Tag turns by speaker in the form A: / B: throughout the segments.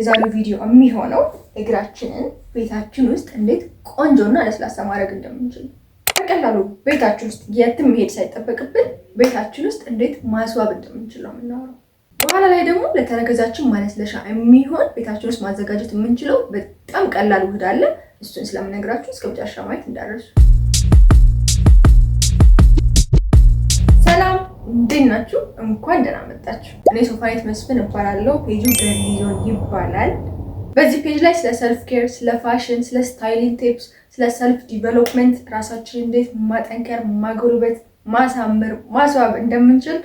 A: የዛሬው ቪዲዮ የሚሆነው እግራችንን ቤታችን ውስጥ እንዴት ቆንጆና ለስላሳ ማድረግ እንደምንችል በቀላሉ ቤታችን ውስጥ የትም መሄድ ሳይጠበቅብን ቤታችን ውስጥ እንዴት ማስዋብ እንደምንችል ነው የምናወራው። በኋላ ላይ ደግሞ ለተረከዛችን ማለስለሻ የሚሆን ቤታችን ውስጥ ማዘጋጀት የምንችለው በጣም ቀላል ውህድ አለ። እሱን ስለምነግራችሁ እስከ መጨረሻ ማየት እንዳትረሱ። ሰላም እንዴት ናችሁ? እንኳን ደህና መጣችሁ። እኔ ሶፋኔት መስፍን እባላለሁ። ፔጁ ገርሊዞን ይባላል። በዚህ ፔጅ ላይ ስለ ሰልፍ ኬር፣ ስለ ፋሽን፣ ስለ ስታይሊንግ ቲፕስ፣ ስለ ሰልፍ ዲቨሎፕመንት ራሳችንን እንዴት ማጠንከር፣ ማጎልበት፣ ማሳመር፣ ማስዋብ እንደምንችል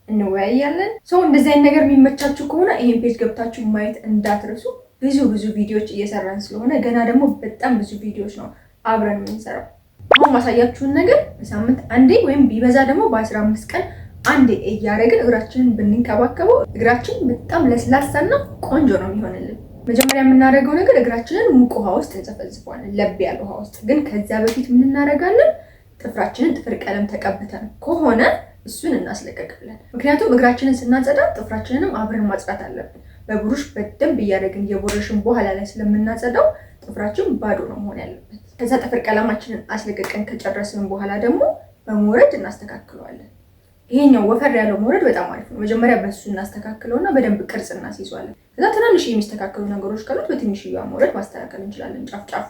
A: እንወያያለን። ሰው እንደዚህ አይነት ነገር የሚመቻችሁ ከሆነ ይሄን ፔጅ ገብታችሁ ማየት እንዳትረሱ። ብዙ ቪዲዮዎች እየሰራን ስለሆነ ገና ደግሞ በጣም ብዙ ቪዲዮዎች ነው አብረን የምንሰራው። አሁን ማሳያችሁን ነገር በሳምንት አንዴ ወይም ቢበዛ ደግሞ በ15 ቀን አንዴ እያደረግን እግራችንን ብንንከባከበው እግራችን በጣም ለስላሳና ቆንጆ ነው የሚሆንልን። መጀመሪያ የምናደርገው ነገር እግራችንን ሙቅ ውሃ ውስጥ እንዘፈዝፈዋለን፣ ለብ ያለ ውሃ ውስጥ። ግን ከዚያ በፊት ምን እናደርጋለን? ጥፍራችንን ጥፍር ቀለም ተቀብተን ከሆነ እሱን እናስለቀቅለን። ምክንያቱም እግራችንን ስናጸዳ ጥፍራችንንም አብረን ማጽዳት አለብን። በብሩሽ በደንብ እያደረግን የቦረሽን በኋላ ላይ ስለምናጸዳው ጥፍራችን ባዶ ነው መሆን ያለበት። ከዛ ጥፍር ቀለማችንን አስለቀቀን ከጨረስን በኋላ ደግሞ በሞረድ እናስተካክለዋለን። ይሄኛው ወፈር ያለው ሞረድ በጣም አሪፍ ነው። መጀመሪያ በሱ እናስተካክለውና በደንብ ቅርጽ እናስይዟለን። ከዛ ትናንሽ የሚስተካከሉ ነገሮች ካሉት በትንሽዬዋ ሞረድ ማስተካከል እንችላለን፣ ጫፍ።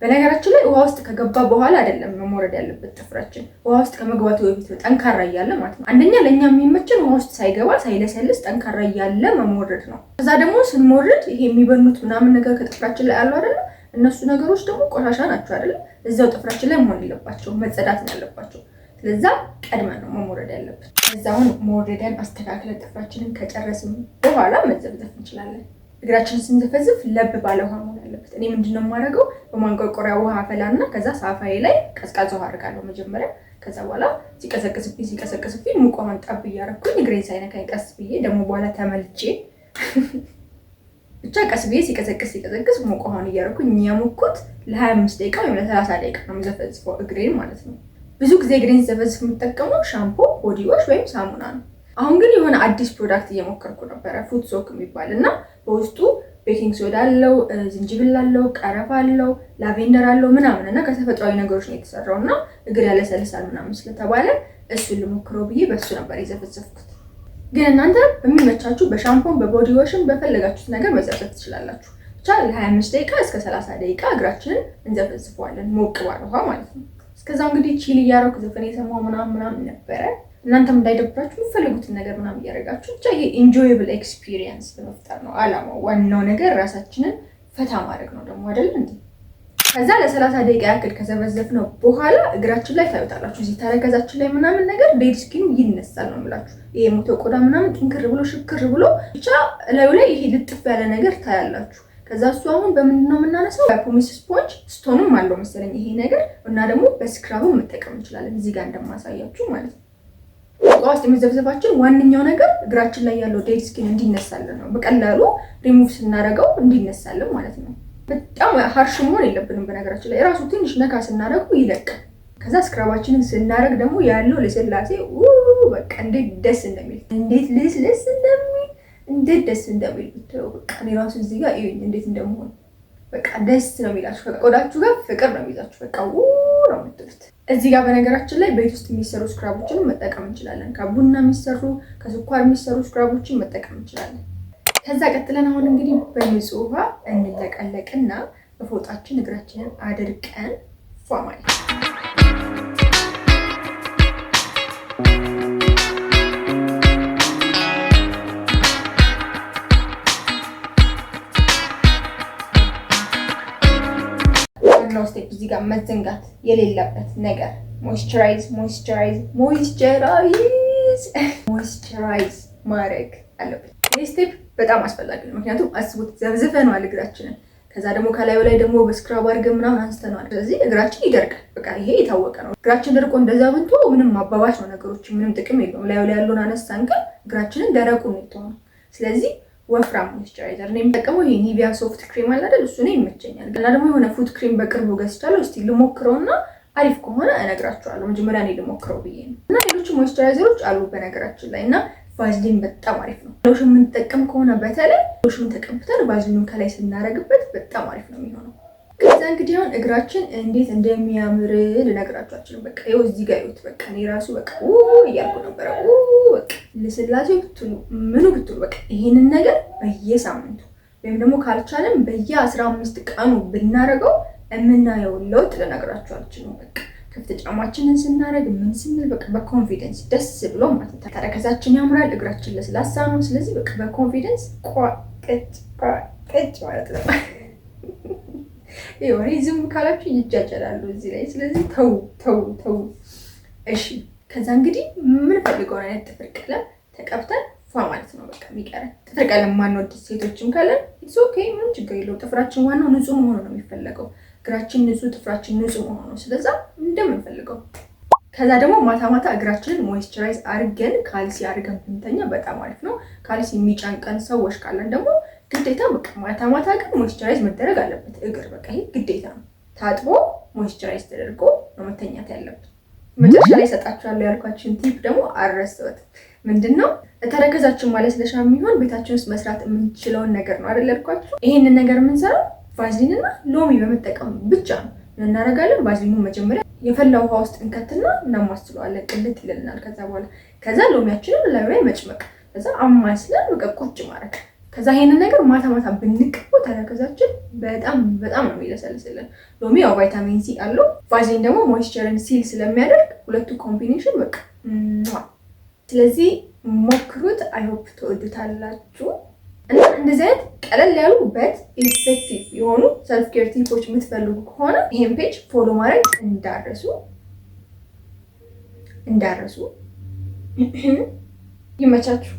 A: በነገራችን ላይ ውሃ ውስጥ ከገባ በኋላ አይደለም መሞረድ ያለበት ጥፍራችን። ውሃ ውስጥ ከመግባቱ በፊት ጠንካራ እያለ ማለት ነው። አንደኛ ለእኛ የሚመችን ውሃ ውስጥ ሳይገባ ሳይለሰልስ ጠንካራ እያለ መሞረድ ነው። ከዛ ደግሞ ስንሞረድ ይሄ የሚበኑት ምናምን ነገር ከጥፍራችን ላይ አሉ አይደለ? እነሱ ነገሮች ደግሞ ቆሻሻ ናቸው አይደለ? እዛው ጥፍራችን ላይ መሆን የለባቸው፣ መጸዳት ነው ያለባቸው። ስለዛ ቀድመን ነው መሞረድ ያለብን። እዛውን ሞረደን አስተካክለን ጥፍራችንን ከጨረስን በኋላ መዘፍዘፍ እንችላለን። እግራችንን ስንዘፈዝፍ ለብ ባለ ውሃ መሆን ያለበት። እኔ ምንድነው የማደርገው? በማንቆርቆሪያ ውሃ ፈላና ከዛ ሳፋዬ ላይ ቀዝቃዛ ውሃ አድርጋለሁ መጀመሪያ። ከዛ በኋላ ሲቀሰቅስብኝ ሙቅ ውሃን ጠብ እያደረኩኝ እግሬን ሳይነካኝ ቀስ ብዬ ደግሞ በኋላ ተመልቼ ብቻ ቀስ ብዬ ሲቀሰቅስ ሙቅ ውሃን እያደረኩኝ የሚያሞኩት ለ25 ደቂቃ ወይም ለ30 ደቂቃ ነው የምዘፈዝፈው እግሬን ማለት ነው። ብዙ ጊዜ እግሬን ዘፈዝፍ የምጠቀመው ሻምፖ፣ ቦዲ ዋሽ ወይም ሳሙና ነው። አሁን ግን የሆነ አዲስ ፕሮዳክት እየሞከርኩ ነበረ፣ ፉት ሶክ የሚባል እና በውስጡ ቤኪንግ ሶዳ አለው፣ ዝንጅብል አለው፣ ቀረፋ አለው፣ ላቬንደር አለው ምናምን እና ከተፈጥሯዊ ነገሮች ነው የተሰራው እና እግር ያለሰልሳል ምናምን ስለተባለ እሱን ልሞክረው ብዬ በሱ ነበር የዘፈዘፍኩት። ግን እናንተ በሚመቻችሁ በሻምፖን በቦዲ ዋሽን በፈለጋችሁት ነገር መዘፍዘፍ ትችላላችሁ። ብቻ ለ25 ደቂቃ እስከ 30 ደቂቃ እግራችንን እንዘፈዝፈዋለን፣ ሞቅ ባለ ውሃ ማለት ነው። እስከዛው እንግዲህ ቺል እያደረኩ ዘፈን የሰማው ምናምን ነበረ። እናንተም እንዳይደብራችሁ የምትፈልጉትን ነገር ምናምን እያደረጋችሁ ብቻ ይሄ ኢንጆየብል ኤክስፒሪየንስ በመፍጠር ነው አላማው። ዋናው ነገር ራሳችንን ፈታ ማድረግ ነው ደግሞ አይደል እንዴ? ከዛ ለ30 ደቂቃ ያክል ከዘፈዘፍነው በኋላ እግራችን ላይ ታዩታላችሁ፣ እዚህ ተረከዛችን ላይ ምናምን ነገር ዴድ ስኪኑ ይነሳል ነው የምላችሁ። ይሄ ሞቶ ቆዳ ምናምን ጥንክር ብሎ ሽክር ብሎ ብቻ ላዩ ላይ ይሄ ልጥፍ ያለ ነገር ታያላችሁ። ከዛ እሱ አሁን በምንድን ነው የምናነሳው? በፖሚስ ስፖንጅ ስቶንም አለው መሰለኝ ይሄ ነገር እና ደግሞ በስክራብም መጠቀም እንችላለን፣ እዚህ ጋር እንደማሳያችሁ ማለት ነው። እቃ ውስጥ የሚዘፍዘፋችን ዋነኛው ነገር እግራችን ላይ ያለው ዴድ ስኪን እንዲነሳልን ነው። በቀላሉ ሪሙቭ ስናደርገው እንዲነሳልን ማለት ነው። በጣም ሃርሽ መሆን የለብንም። በነገራችን ላይ ራሱ ትንሽ ነካ ስናደርገው ይለቃል። ከዛ ስክራባችንን ስናደርግ ደግሞ ያለው ለስላሴ በቃ እንዴት ደስ እንደሚል እንዴት ደስ እንደሚል ብትለው በቃ እኔ ራሱ እዚህ ጋር እዩኝ እንዴት እንደምሆን በቃ ደስ ነው የሚላችሁ። ከቆዳችሁ ጋር ፍቅር ነው የሚይዛችሁ። በቃ ነው የምትሉት። እዚህ ጋር በነገራችን ላይ ቤት ውስጥ የሚሰሩ ስክራቦችን መጠቀም እንችላለን። ከቡና የሚሰሩ ከስኳር የሚሰሩ ስክራቦችን መጠቀም እንችላለን። ከዛ ቀጥለን አሁን እንግዲህ በንጹህ ውሃ እንለቀለቅና በፎጣችን እግራችንን አድርቀን ፏ ማለት ነው። ስቴፕ እዚህ ጋር መዘንጋት የሌለበት ነገር ሞይስቸራይዝ ማድረግ አለበት። ይህ ስቴፕ በጣም አስፈላጊ ነው። ምክንያቱም አስቡት ዘፍዝፈነዋል እግራችንን፣ ከዛ ደግሞ ከላዩ ላይ ደግሞ በስክራብ አድርገን ምናምን አንስተነዋል። ስለዚህ እግራችን ይደርቃል። በቃ ይሄ የታወቀ ነው። እግራችን ደርቆ እንደዛ ብንቶ ምንም ማባባሽ ነው ነገሮች፣ ምንም ጥቅም የለውም። ላዩ ላይ ያለውን አነሳን ግን እግራችንን ደረቁ ነው። ስለዚህ ወፍራም ሞይስቸራይዘር ነው የምጠቀመው። ይሄ ኒቪያ ሶፍት ክሬም አለ አይደል? እሱ ነው ይመቸኛል። እና ደግሞ የሆነ ፉት ክሬም በቅርቡ ገዝቻለሁ። እስቲ ልሞክረውና አሪፍ ከሆነ እነግራችኋለሁ። መጀመሪያ እኔ ልሞክረው ብዬ ነው። እና ሌሎች ሞይስቸራይዘሮች አሉ በነገራችን ላይ እና ቫዝሊን በጣም አሪፍ ነው። ሎሽን የምንጠቀም ከሆነ በተለይ ሎሽን ተቀብተን ቫዝሊኑን ከላይ ስናደርግበት በጣም አሪፍ ነው የሚሆነው። ከዛ እንግዲህ አሁን እግራችን እንዴት እንደሚያምር ልነግራችሁ። በቃ ይኸው እዚህ ጋር ይኸውት። በቃ እኔ ራሱ በቃ እያልኩ ነበረ። በቃ ልስላሴው ብትሉ ምኑ ብትሉ በቃ ይሄንን ነገር በየሳምንቱ ወይም ደግሞ ካልቻለም በየ15 ቀኑ ብናደርገው የምናየው ለውጥ ልነግራችሁ አልችልም። በቃ ክፍት ጫማችንን ስናደርግ ምን ስንል በቃ በኮንፊደንስ ደስ ብሎ ማለት ነው። ተረከዛችን ያምራል፣ እግራችን ለስላሳ ነው። ስለዚህ በቃ በኮንፊደንስ ቅጭ ማለት ነው። ይሄ ዝም ካላችሁ ይጃጃላሉ እዚህ ላይ። ስለዚህ ተው። እሺ ከዛ እንግዲህ ምን ፈልገው አይነት ጥፍር ቀለም ተቀብተን ፏ ማለት ነው። በቃ የሚቀረን ጥፍር ቀለም ማንወድ ሴቶችም ካለን ኢትስ ኦኬ፣ ምንም ችግር የለውም። ጥፍራችን ዋናው ንጹህ መሆኑ ነው የሚፈለገው። እግራችን ንጹህ፣ ጥፍራችን ንጹህ መሆኑ ነው። ስለዛ እንደምንፈልገው። ከዛ ደግሞ ማታ እግራችንን ሞይስቸራይዝ አድርገን ካልሲ አድርገን ብንተኛ በጣም አሪፍ ነው። ካልሲ የሚጫንቀን ሰዎች ካለን ደግሞ ግዴታ በቃ ማታ ግን ሞይስቸራይዝ መደረግ አለበት እግር። በቃ ይሄ ግዴታ ነው። ታጥቦ ሞይስቸራይዝ ተደርጎ ነው መተኛት ያለበት። መጨረሻ ላይ ሰጣችኋለሁ ያልኳችሁን ቲፕ ደግሞ አልረሳሁትም። ምንድነው? ተረከዛችን ማለስለሻ የሚሆን ቤታችን ውስጥ መስራት የምንችለውን ነገር ነው አይደል ያልኳችሁ። ይሄንን ነገር የምንሰራው ቫዝሊን እና ሎሚ በመጠቀም ብቻ ነው። እናደርጋለን። ቫዝሊኑን መጀመሪያ የፈላ ውሃ ውስጥ እንከትና እናማስለዋለን። ቅልጥ ይልናል። ከዛ ሎሚያችንን ላይ መጭመቅ፣ ከዛ አማስለን በቃ ቁጭ ማድረግ። ከዛ ይሄንን ነገር ማታ ብንቀበው ተረከዛችን በጣም ነው የሚለሰልስልን። ሎሚ ያው ቫይታሚን ሲ አለው፣ ቫዝሊን ደግሞ ሞይስቸርን ሲል ስለሚያደርግ ሁለቱ ኮምቢኔሽን በቃ ስለዚህ ሞክሩት። አይ ሆፕ ትወዱታላችሁ። እና እንደዚህ አይነት ቀለል ያሉ በት ኢፌክቲቭ የሆኑ ሰልፍ ኬር ቲፖች የምትፈልጉ ከሆነ ይሄን ፔጅ ፎሎ ማድረግ እንዳረሱ። ይመቻችሁ።